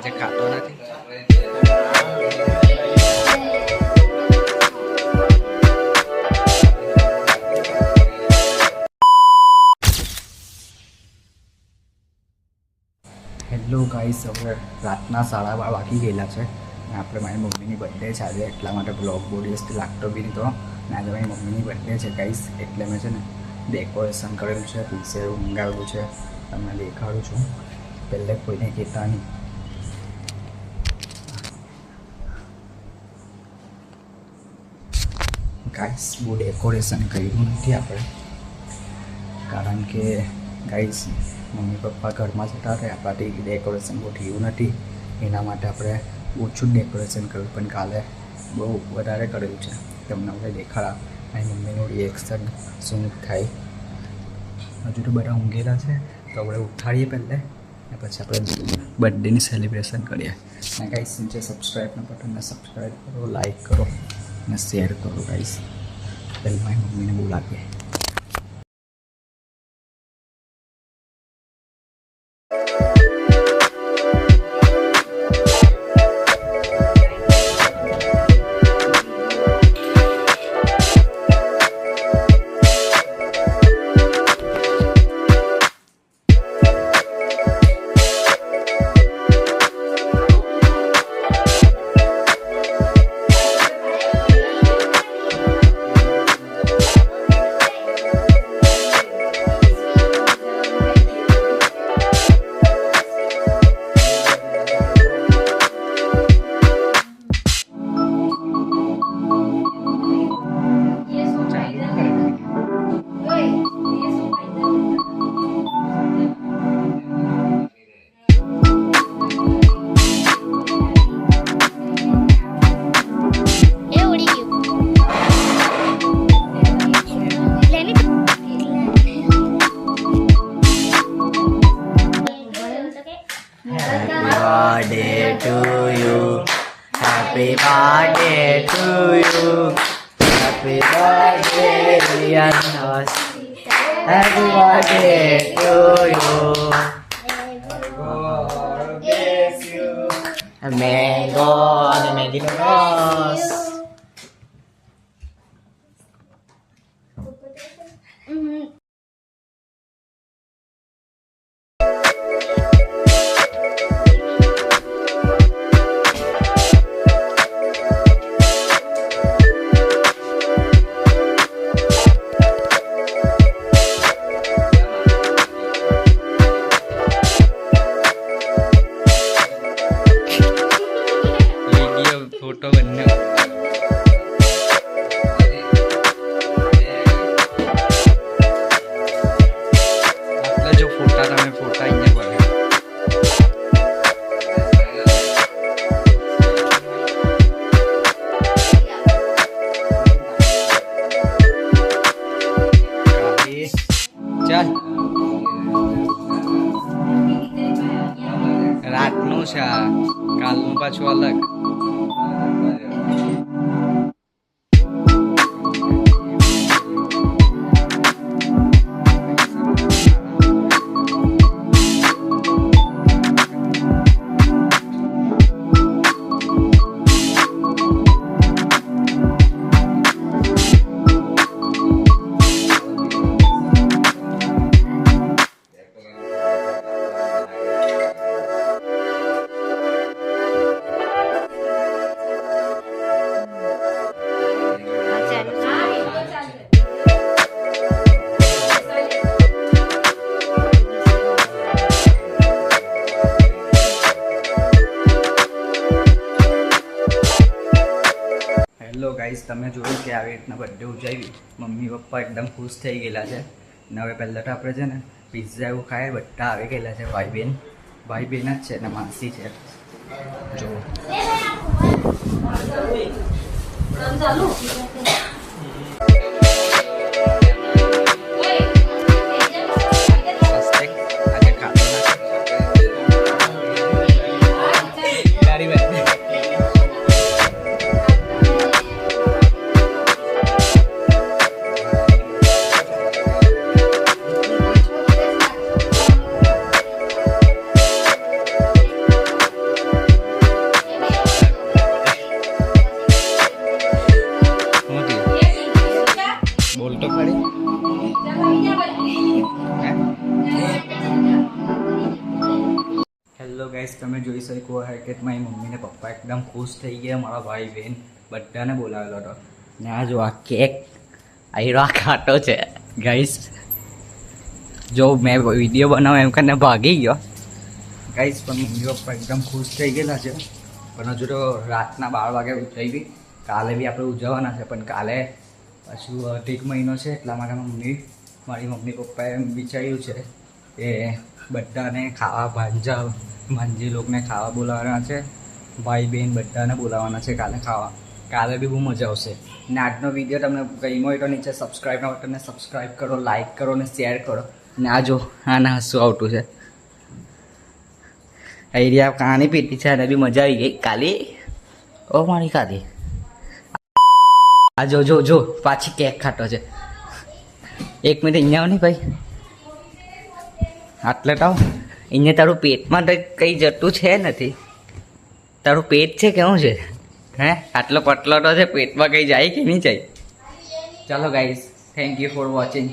આજે ખાતો નથી. હેલો ગાઈસ, હવે રાતના 12:30 વાગી ગયેલા છે અને આપણે મારી મમ્મીની બર્થડે છે આજે, એટલા માટે બ્લોગ બહુ દિવસથી લાગતો બી નહીં તો. અને આજે મારી મમ્મીની બર્થડે છે ગાઈસ, એટલે મેં છે ને ડેકોરેશન કરેલું છે, પીસે મંગાવેલું છે, તમને દેખાડું છું. પહેલાં કોઈને કહેતા નહીં. ગાઈસ બહુ ડેકોરેશન કર્યું નથી આપણે, કારણ કે ગાઈસ મમ્મી પપ્પા ઘરમાં જતા રહે, આપણાથી ડેકોરેશન બહુ થયું નથી, એના માટે આપણે ઓછું ડેકોરેશન કર્યું. પણ કાલે બહુ વધારે કરેલું છે, તમને આપણે દેખાડા અને મમ્મીનું રિએક્શન શું થાય. હજુ તો બધા ઊંઘેલા છે, તો આપણે ઉઠાડીએ પહેલાં અને પછી આપણે બર્થડેની સેલિબ્રેશન કરીએ. અને ગાઈસ નીચે સબસ્ક્રાઈબના બટનને સબસ્ક્રાઈબ કરો, લાઈક કરો અને શેર કરો ગાઈસ. પહેલાં મારી મમ્મીને બહુ લાગે. Birthday to you, happy birthday to you, happy birthday Rianos, happy birthday to you, God bless you, mango and Maggie Rose. Photo बनने आपला जो फोटा था मैं फोटा इन्हें बोले चल रातનું છે આ, કાલનું પાછું અલગ. હેલો ગાઈસ, તમે જોયું કે આવી રીતના બર્થડે ઉજવી, મમ્મી પપ્પા એકદમ ખુશ થઈ ગયેલા છે. ને હવે પહેલાં તો આપણે છે ને પિઝા એવું ખાય, બધા આવી ગયેલા છે. ભાઈ બહેન જ છે ને માસી છે. જો ગાઈસ તમે જોઈ શકો હે કે મારી મમ્મી ને પપ્પા એકદમ ખુશ થઈ ગયા, મારા ભાઈ બહેન બધાને બોલાવેલો હતો. ને આ જો આ કેક આયરો આ ખાટો છે ગાઈસ. જો મેં વિડીયો બનાવ્યો એમ કરીને ભાગી ગયો ગાઈસ, પણ મમ્મી પપ્પા એકદમ ખુશ થઈ ગયેલા છે. પણ હજુ તો રાતના 12 વાગે થઈ ગઈ. કાલે બી આપણે ઉજવવાના છે, પણ કાલે પાછું 1 મહિનો છે, એટલા માટે મારી મમ્મી પપ્પાએ એમ વિચાર્યું છે કે બધાને ખાવા ભાંજી લોકોને ખાવા બોલાવવાના છે, ભાઈ બહેન બધાને બોલાવવાના છે કાલે ખાવા. કાલે બી બહુ મજા આવશે. ને આજનો વિડીયો તમને ગમ્યો હોય તો નીચે સબસ્ક્રાઈબના બટનને સબસ્ક્રાઈબ કરો, લાઇક કરો ને શેર કરો. ને આ જો આને હસવું આવતું છે, અહીંયા કહાની પીટી છે, અને બી મજા આવી ગઈ કાલી. ઓ મારી કાલી, આ જો જો જો પાછી કેક ખાટો છે. 1 મિનિટ અહીંયા આવ નહીં ભાઈ, આટલે તો અહીંયા તારું પેટમાં તો કંઈ જતું છે નથી. તારું પેટ છે કેવું છે હે? આટલો પતલો તો છે, પેટમાં કંઈ જાય કે નહીં જાય? ચાલો guys, thank you for watching.